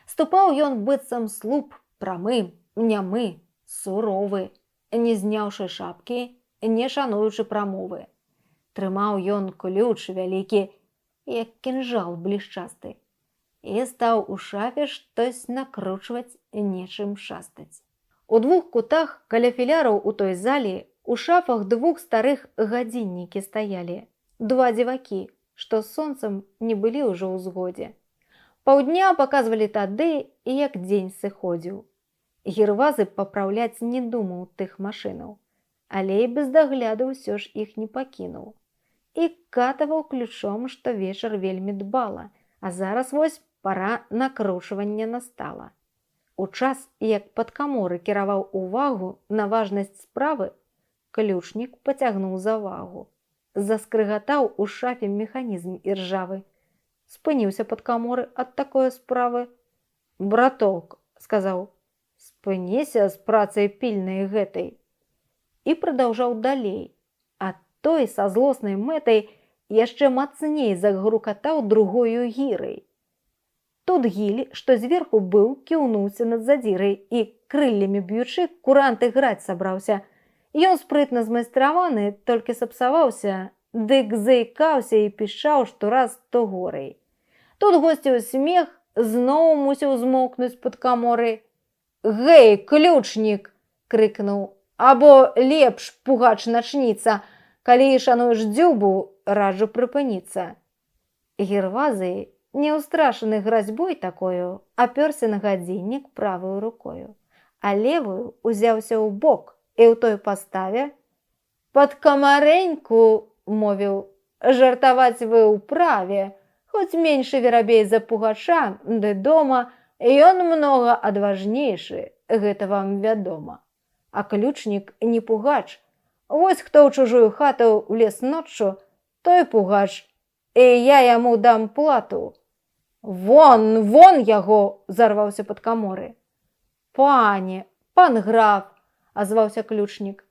Ступаў ён быццам слуп, прамы, нямы, суровы, не зняўшы шапкі, не шануючы прамовы. Трымаў ён ключ вялікі, як кінжал блішчасты, і стаў у шафе штось накручваць, нечым шастаць. У двух кутах каля філяраў у той залі у шафах двух старых гадзіннікі стаялі, два дзівакі, што з сонцам не былі ўжо ў згодзе. Паўдня паказвалі тады, як дзень сыходзіў. Гервазы папраўляць не думаў тых машынаў, але і без дагляду ўсё ж іх не пакінуў. І катаваў ключом, што вечар вельмі дбала, а зараз вось пара накручвання настала. У час, як падкаморы кіраваў увагу на важнасць справы, ключнік пацягнуў за вагу. Заскрыгатаў у шафе механізм іржавы. Спыніўся падкаморы ад такой справы. «Браток», – сказаў, – «спыніся з працай пільнай гэтай». І прадаўжаў далей, а той са злоснай мэтай яшчэ мацней загрукатаў другою гірай. Тут гіль, што зверху быў, кіўнуўся над задзірай і, крыллямі б'ючы, курант іграць сабраўся. Ён спрытна змайстраваны, толькі сапсаваўся, дык заікаўся і пішаў штораз то горай. Тут госціў смех зноў мусіў змоўкнуць падкаморы. «Гэй, ключнік!» – крыкнуў. «Або лепш, пугач-начніца, калі шануеш дзюбу, раджу прыпыніцца». Гервазы, неўстрашаны гразьбой такою, апёрся на гадзіннік правую рукою, а левую узяўся ў бок, і ў той паставе «Падкамарэньку», – мовіў, – «жартаваць вы ўправе, хоць меншы верабей за пугача, ды дома, ён многа адважнейшы, гэта вам вядома. А ключнік не пугач. Вось хто ў чужую хату влез ноччу, той пугач, і я яму дам плату». «Вон, вон яго!» – зарваўся падкаморы. «Пане, пан граф!» – азваўся ключнік.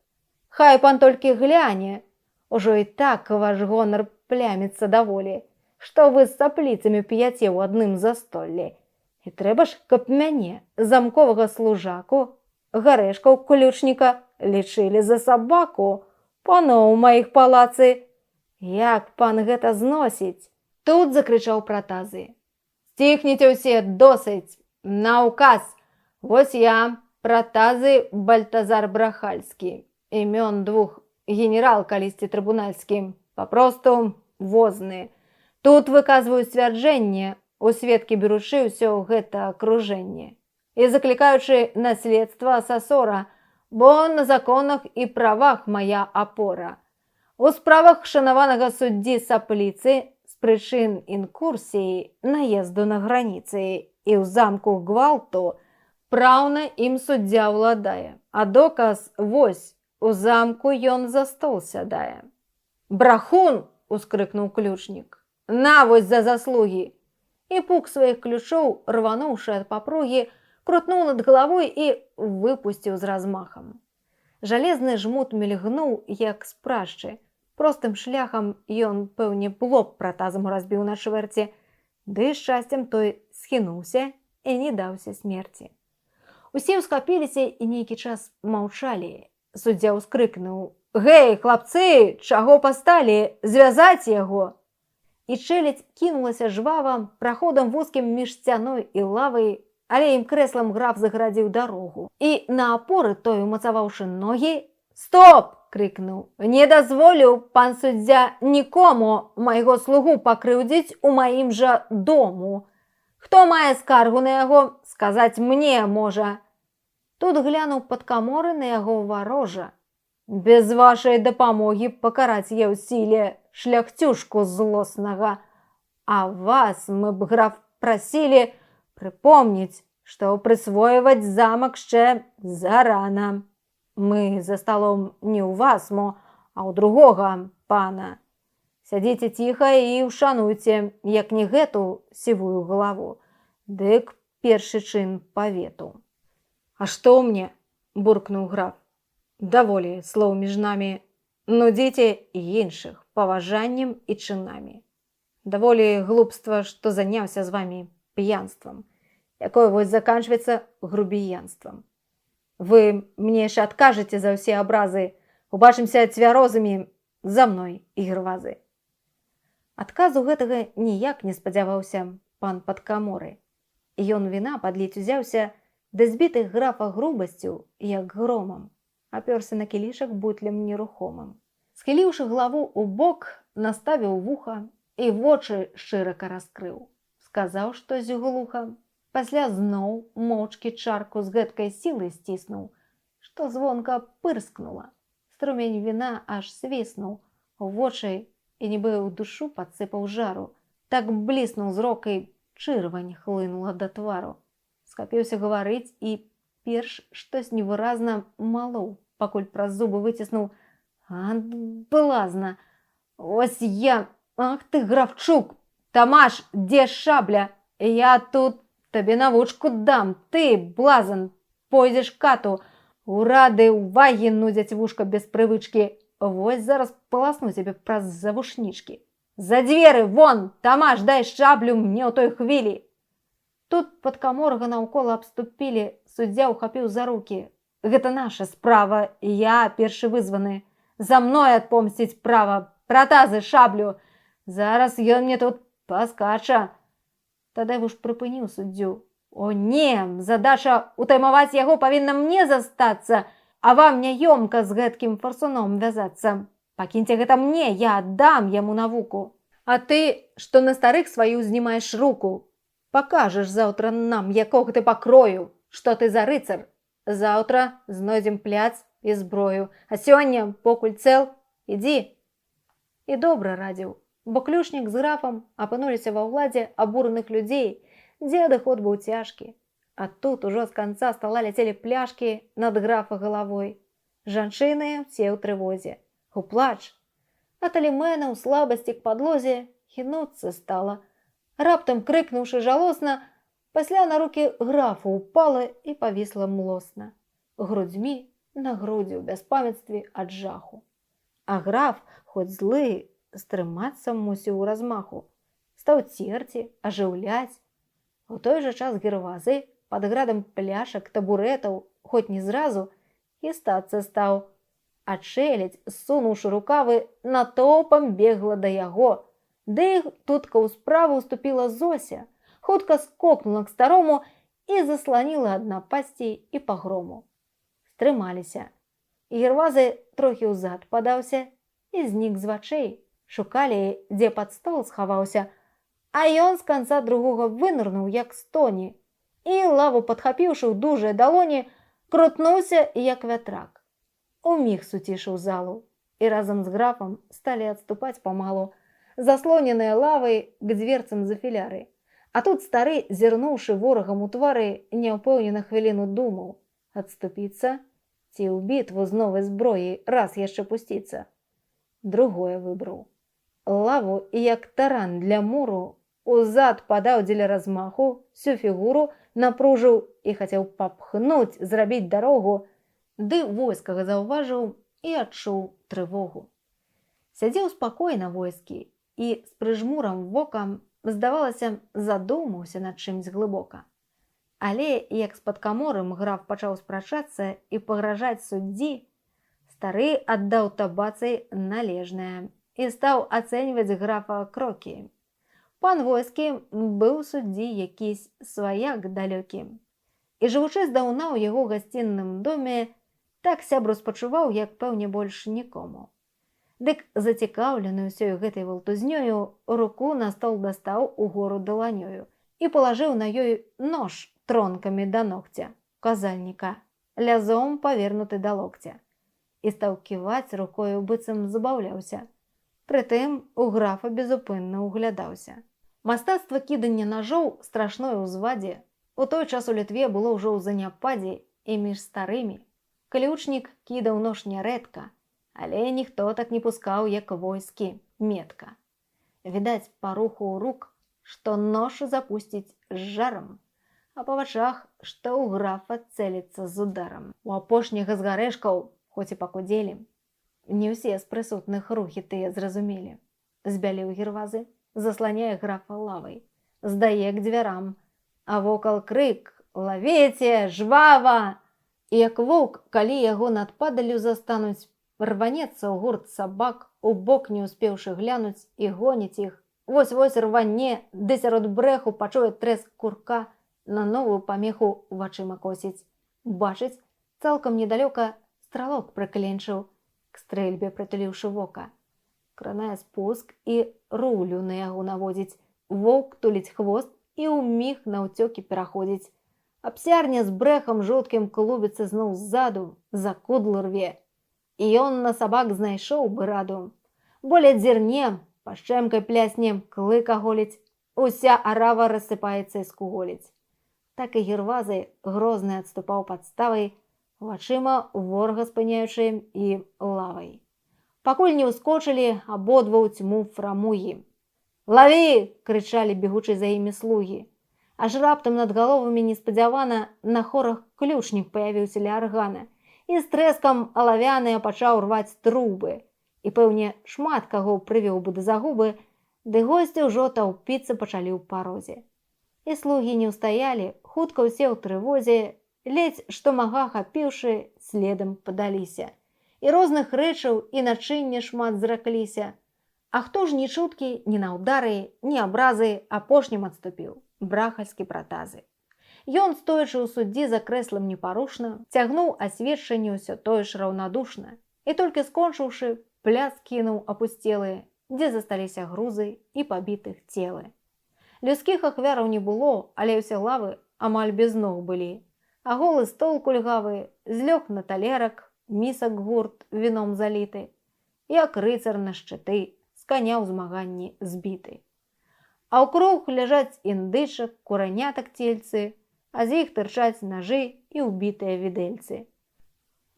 «Хай пан толькі гляне, ужо і так ваш гонар пляміцца даволі, што вы з сапліцамі п'яце ў адным застоллі. І трэба ж, каб мяне, замковага служаку, Гарэшкаў ключніка, лічылі за сабаку, паноў маіх палацы. Як пан гэта зносіць?» Тут закрычаў Пратазы. «Сціхніце ўсе, досыць! На ўказ! Вось я, Пратазы Бальтазар Брахальскі, імён двух генерал калісьці трыбунальскі, папросту возны. Тут выказваю сцвярджэнне, у сведкі беручы ўсё гэта акружэнне. І заклікаючы наследства асасора, бо на законах і правах моя апора. У справах шанаванага суддзі Сапліцы з прычын інкурсіі, наезду на граніцы і ў замку гвалту праўна ім суддзя ўладае, а доказ вось, у замку ён за стол сядае». «Брахун!» – ускрыкнуў ключнік. «На вось за заслугі!» І пук сваіх ключоў, рвануўшы ад папругі, крутнуў над галавой і выпусціў з размахам. Жалезны жмут мільгнуў, як з прашчы. Простым шляхам ён, пэўне, лоб Пратазам разбіў на чвэрці, ды шчасцем той схінуўся і не даўся смерці. Усе ўсхапіліся і нейкі час маўчалі. Суддзя ўскрыкнуў: «Гэй, хлапцы, чаго пасталі? Звязаць яго!» І чэлядзь кінулася жвава праходам вузкім між сцяной і лавай, але ім крэслам граф загарадзіў дарогу. І на апоры той, умацаваўшы ногі: «Стоп!» – крыкнуў. «Не дазволю, пан суддзя, нікому майго слугу пакрыўдзіць у маім жа дому. Хто мае скаргу на яго, сказаць мне можа. Тут глянуў падкаморы на яго варожа. Без вашай дапамогі пакараць я ў сіле шляхцюшку злоснага. А вас мы б, граф, прасілі прыпомніць, што прысвойваць замак ще зарана. Мы за сталом не ў вас, мо, а ў другога пана. Сядзіце ціха і ўшануйце, як не гэту сівую галаву, дык першы чын павету. А што мне? Буркнуў граф. Даволі слоў між намі, нудзіце і іншых паважаннем і чынамі. Даволі глупства, што заняўся з вамі п'янствам, якое вось заканчваецца грубіянствам. Вы мне яшчэ адкажаце за ўсе абразы, убачымся цвярозамі за мной і грвазы. Адказу гэтага ніяк не спадзяваўся пан падкаморы. Ён віна падліць узяўся, да збітых графа грубасцю, як громам, апёрся на кілішак бутлем нерухомым. Схіліўшы главу ў бок, наставіў вуха і вочы шырака раскрыў. Сказаў штось глуха, пасля зноў моўчкі чарку з гэткай сілай сціснуў, што звонка пырскнула. Струмень віна аж свіснуў у вочы і нібы ў душу падсыпаў жару. Так бліснуў зрок і чырвань хлынула да твару. Скапіўся гаварыць і перш штось невыразна малоў, пакуль праз зубы выціснуў: «Ад блазна! Ось я! Ах ты, Графчук! Тамаш, дзе шабля? Я тут табе навучку дам! Ты, блазан, пойдзеш кату! Урады ўвагі нудзяць вушка без прывычкі! Вось зараз паласну цябе праз завушнічкі! За дзверы, вон! Тамаш, дай шаблю мне ў той хвілі!» Тут падкаморга наўкола абступілі, суддзя ўхапіў за рукі. «Гэта наша справа, я першы вызваны. За мной адпомсціць права, пратазы, шаблю. Зараз ён мне тут паскача». Тадеуш прыпыніў суддзю. «О не, задача утаймаваць яго павінна мне застацца, а вам няёмка з гэткім фарсуном вязацца. Пакіньце гэта мне, я аддам яму навуку. А ты, што на старых сваю знімаеш руку, пакажаш заўтра нам, якога ты пакрою, што ты за рыцар. Заўтра знойдзем пляц і зброю, а сёння, покуль цэл, ідзі». І добра радзіў, бо ключнік з графам апынуліся ва ўладзе абураных людзей, дзе адыход быў цяжкі. А тут ужо з канца стала ляцелі пляшкі над графа галавой. Жанчыны ўсе ў трывозе, у плач. А талімэна ў слабасці к падлозе хінуцца стала. Раптам крыкнуўшы жалосна, пасля на рукі графу упала і павісла млосна, грудзьмі на грудзі ў бяспамятстве ад жаху. А граф, хоць злы, стрымацца мусіў у размаху, стаў церці, ажыўляць. У той жа час гервазы пад градам пляшак, табурэтаў, хоць не зразу, хістацца стаў. А чэлядзь, сунуўшы рукавы, натоўпам бегла да яго. Ды хутка ў справу ўступіла Зося, хутка скокнула к старому і засланіла ад напасці і пагрому. Стрымаліся. Гервазы трохі ўзад падаўся і знік з вачэй. Шукалі, дзе пад стол схаваўся, а ён з канца другога вынырнуў, як стоні, і, лаву падхапіўшы ў дужыя далоні, крутнуўся, як вятрак. Уміг суцішыў залу, і разам з графам сталі адступаць памалу, заслоненыя лавай к дверцам за філяры. А тут стары, зірнуўшы ворагам у твары, няўпэўнена хвіліну думаў, адступіцца ці ў бітву з новай зброяй раз яшчэ пусціцца. Другое выбраў. Лаву, як таран для муру, узад падаў дзеля размаху, всю фігуру напружыў і хацеў папхнуць, зрабіць дарогу, ды войскага заўважыў і адчуў трывогу. Сядзеў спакойна войскі і з прыжмурам вокам, здавалася, задумаўся над чымсь глыбока. Але, як з падкаморым граф пачаў спрачацца і пагражаць суддзі, стары аддаў табацай належнае і стаў ацэньваць графа крокі. Пан войскі быў суддзі якісь сваяк далёкі. І жывучы здаўна ў яго гасцінным доме, так сябру спачуваў, як пэўне больш нікому. Дык зацікаўлены ўсёй гэтай валтузнёю, руку на стол дастаў угору даланёю і палажыў на ёй нож тронкамі да ногця, казальніка, лязом павернуты да локця, і стаў ківаць рукою, быццам забаўляўся. Прытым у графа безупынна углядаўся. Мастацтва кідання ножоў страшное ў звадзе. У той час у Літве было ўжо ў заняпадзе і між старымі. Ключнік кідаў нож нярэдка, але ніхто так не пускаў, як войскі, метка. Відаць па руху рук, што нож запусціць з жаром, а па вачах, што ў графа цэліцца з ударом. У апошняга з гарэшкаў, хоць і пакудзелі, не ўсе з прысутных рухі тыя зразумелі. Збялеў Гервазы, засланяе графа лавай, здае к дзвярам, а вокал крык «Лавіце, жвава!» І як воўк, калі яго над падаллю застануць, рванецца ў гурт сабак, у бок не успеўшы глянуць, і гоніць іх. Вось-вось рване, ды сярод брэху пачуе трэск курка, на новую памеху вачыма косіць. Бачыць, цалкам недалёка стралок прыкленчыў, к стрэльбе прытуліўшы вока. Кранае спуск і рулю на яго наводзіць. Воўк туліць хвост і ўміг наўцёкі пераходзіць. А псярня з брэхам жуткім клубіцца зноў ззаду, за кудлы рве. І ён на сабак знайшоў бы раду. Болей дзірне, пашчэмкай плясне, клыка голіць, уся арава рассыпаецца і скуголіць. Так і Гервазы грозны адступаў падставай, вачыма ворага спыняючы і лавай. Пакуль не ўскочылі абодва ў цьму фрамугі. «Лаві!» – крычалі бегучы за імі слугі. Аж раптам над галовамі неспадзявана на хорах ключнік паявіўся ля аргана і з трэскам алавяныя пачаў рваць трубы. І, пэўне, шмат каго прывёў бы да загубы, ды госці ўжо таўпіцца пачалі ў парозе. І слугі не ўстаялі, хутка ўсе ў трывозе, ледзь што мага хапіўшы, следам падаліся. І розных рэчаў і начыння шмат зракліся. А хто ж ні чуткі, ні на ўдары, ні абразы апошнім адступіў? Брахальскі пратазы. Ён, стоячы ў суддзі за крэслам непарушна, цягнуў асведчанне ўсё тое ж раўнадушна і толькі скончыўшы, пляц кінуў апусцелыя, дзе засталіся грузы і пабітых целы. Людскіх ахвяраў не было, але ўсе лавы амаль без ног былі, а голы стол кульгавы злёг на талерак, місак гурт віном заліты, як рыцар на шчыты, з каня ў змаганні збіты. А ўкруг ляжаць індычак, куранятак цельцы, а з іх тырчаць нажы і ўбітыя відэльцы.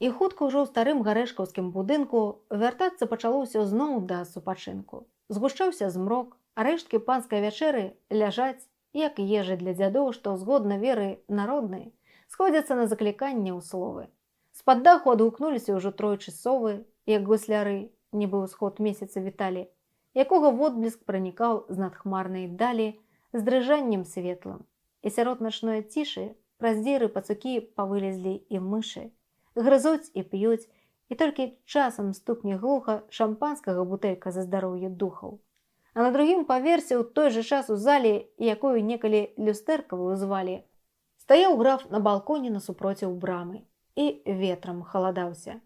І хутка ўжо ў старым гарэшкаўскім будынку вяртацца пачало ўсё зноў да супачынку. Згушчаўся змрок, а рэшткі панскай вячэры ляжаць, як ежа для дзядоў, што згодна веры народнай сходзяцца на закліканне ў словы. З-пад даху адгукнуліся ўжо тройчы совы, як гусляры, нібы ўсход месяца віталі, якога водбліск пранікаў з надхмарнай далі з дрыжаннем светлым. І сярод начной цішы праз дзіры пацукі павылезлі і мышы. Грызуць і п'юць, і толькі часам стукне глуха шампанскага бутэлька за здароўе духаў. А на другім паверсе ў той жа час у зале, якую некалі люстэркавую звалі, стаяў граф на балконе насупроціў брамы і ветрам халадаўся.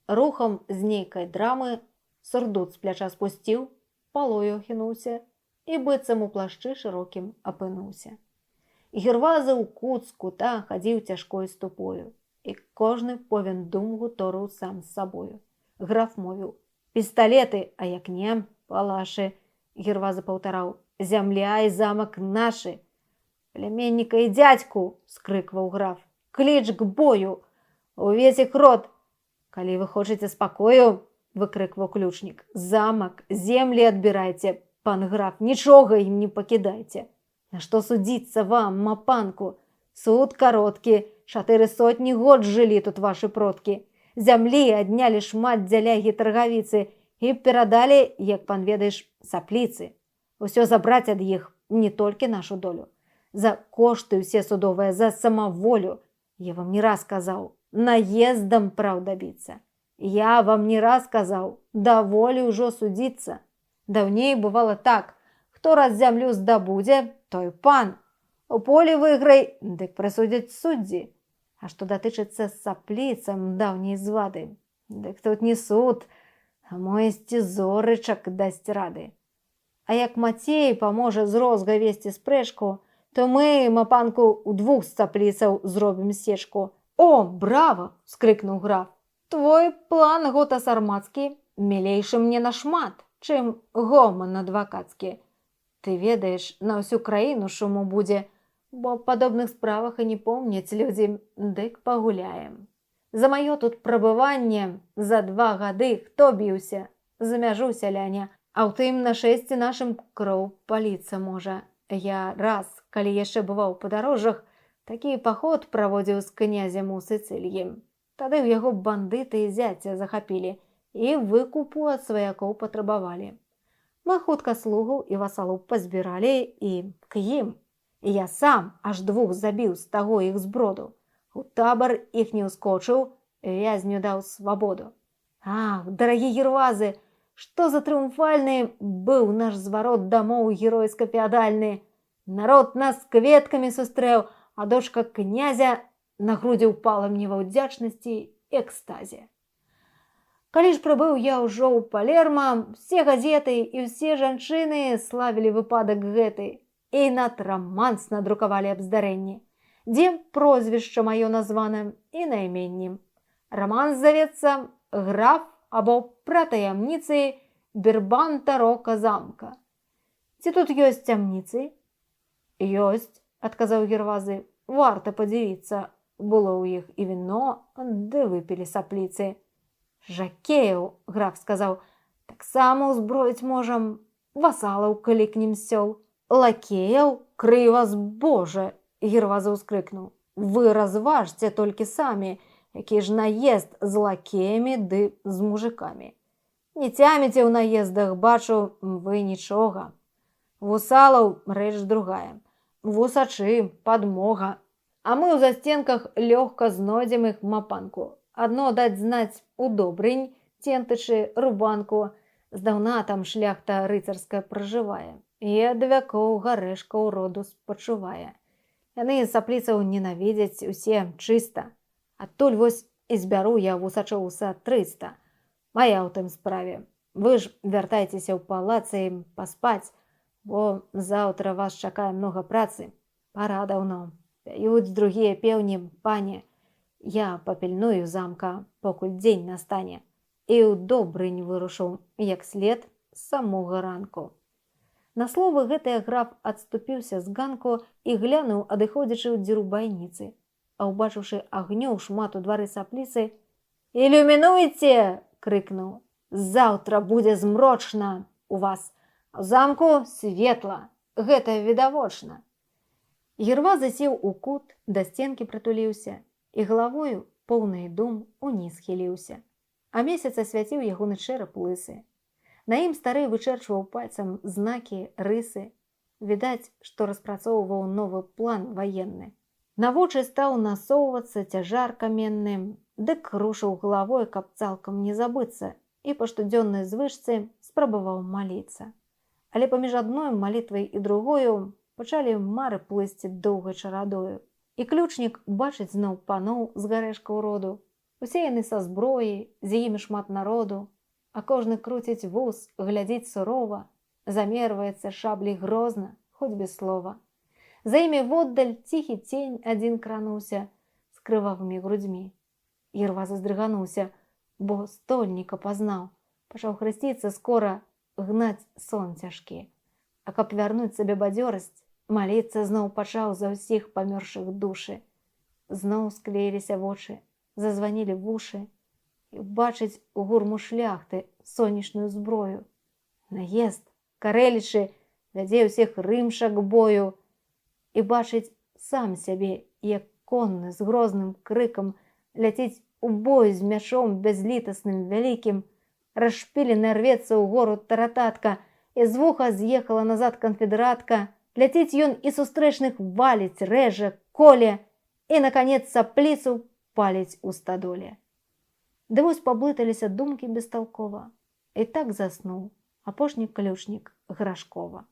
Рухам з нейкай драмы сурдут з пляча спусціў, палою хінуўся і быццам у плашчы шырокім апынуўся. Гервазы ў кут з кута хадзіў цяжкой ступою, і кожны повен дум гуторыў сам з сабою. Граф мовіў: «Пісталеты, а як не, палашы!» Гервазы паўтараў: «Зямля і замак нашы!» «Пляменніка і дзядзьку!» – скрыкваў граф. «Кліч к бою! Увесь іх род!» «Калі вы хочаце спакою!» – выкрыкваў ключнік. «Замак, землі адбірайце, пан граф, нічога ім не пакідайце! На што судзіцца вам, мапанку? Суд кароткі, 400 год жылі тут вашы продкі. Зямлі аднялі шмат дзеля гітаргавіцы і перадалі, як пан ведаеш, сапліцы. Усё забраць ад іх, не толькі нашу долю. За кошты ўсе судовыя, за самаволю. Я вам не раз казаў, наездам праў дабіцца. Я вам не раз казаў, даволі ўжо судзіцца. Даўней бывала так, хто раз зямлю здабудзе, той пан. У полі выйграй, дык прысудзяць суддзі. А што датычыцца сапліцам даўняй звады, дык тут не суд, а моесці зорычак дасць рады. А як Мацей паможа з розга весці спрэчку, то мы, мапанку, удвух з цапліцаў зробім сечку. О, браво! – скрикнув граф. Твой план, гота сармацкі, мілейшы мне нашмат, чым гоман адвакацкі. Ты ведаеш, на ўсю краіну шуму будзе, бо па падобных справах і не помняць людзі, дык пагуляем. За маё тут прабыванне за 2 гады хто біўся? За мяжу сяляне, а ў тым нашэсці нашым кроў паліцца можа. Я раз, калі яшчэ бываў у падарожжах, такі паход праводзіў з князем у Сіцыліі. Тады ў яго бандыты і зяця захапілі і выкупу ад сваякоў патрабавалі. Мы хутка слугаў і васалоў пазбіралі і к ім. І я сам аж 2 забіў з таго іх зброду. У табар іх не ўскочыў, вязню даў свабоду. Ах, дарагі гервазы, што за трыумфальны быў наш зварот дамоў геройска-феадальны. Народ нас кветкамі сустрэў, а дочка князя на грудзі ўпала мне ва ўдзячнасці і экстазе. Калі ж прыбыў я ўжо ў Палерма, все газеты і ўсе жанчыны славілі выпадак гэты і над раманс надрукавалі аб здарэнні, дзе прозвішча маё названа і найменнем. Раманс завецца «Граф» або «Пра таямніцы Бербанта Рока замка». Ці тут ёсць цямніцы? Ёсць, адказаў Гервазы, варта падзівіцца. Было ў іх і віно, ды выпілі сапліцы. Жакеяў, граф сказаў, таксама ўзброіць можам, васалаў клікнем з сёл. Лакеяў, крый вас Боже, Герваза ўскрыкнуў. Вы разважце толькі самі, які ж наезд з лакеямі ды з мужикамі. Не цяміце ў наездах, бачу, вы нічога. Вусалаў рэч другая. Вусачы, падмога. А мы ў застенках лёгка знойдзем іх мапанку. Адно даць знаць у добрынь, центычы, рубанку. Здаўна там шляхта рыцарская пражывае. І ад вякоў гарэшкаў роду спачувае. Яны сапліцаў ненавідзяць усе чыста. Адтуль вось і збяру я вусачоў уса 300. Мая ў тым справе. Вы ж вяртайцеся ў палац і паспаць, бо заўтра вас чакае многа працы. Пара даўно. Пяюць другія пеўні, пане. Я папільную замка, покуль дзень настане. І ў добрынь вырушу, як след, з самога ранку. На словы гэтыя граф адступіўся з ганку і глянуў, адыходзячы ў дзіру байніцы. А ўбачыўшы агнёў шмат у двары сапліцы, «Ілюмінуйце!» – крыкнуў. «Заўтра будзе змрочна у вас, а ў замку светла, гэта відавочна». Герваза сеў у кут, да сценкі прытуліўся і галавою, поўнай дум, уніз хіліўся. А месяц асвяціў ягоны чэрап лысы. На ім стары вычэрчваў пальцам знакі, рысы. Відаць, што распрацоўваў новы план ваенны. На вочы стаў насоўвацца цяжар каменны, дык рушыў галавой, каб цалкам не забыцца, і па штодзённай звычцы спрабаваў маліцца. Але паміж адной малітвай і другою пачалі мары плысці доўгай чарадою. І ключнік бачыць зноў паноў з гарэшкаў роду. Усе яны са зброі, з імі шмат народу, а кожны круціць вус, глядзіць сурова, замерваецца шаблей грозна, хоць без слова. За імі воддаль ціхі цень адзін крануўся з крывавымі грудзьмі. Герваза здрыгануўся, бо стольніка пазнаў. Пачаў хрысціцца скора, гнаць сон цяжкі. А каб вярнуць сабе бадзёрасць, маліцца зноў пачаў за ўсіх памёршых душы. Зноў склеіліся вочы, зазванілі вушы, і бачыць у гурму шляхты сонечную зброю. Наезд, карэлічы, вядзе ўсіх рымша к бою, і бачыць сам сябе, як конны з грозным крыкам ляціць у бой з мячом бязлітасным вялікім, расшпілены рвецца ў гору тарататка, і з вуха з'ехала назад канфедэратка, ляціць ён і сустрэчных валіць, рэжа, коле, і, наканец, сапліцу паліць у стадоле. Ды вось паблыталіся думкі бесталкова, і так заснуў апошні ключнік Грашкова.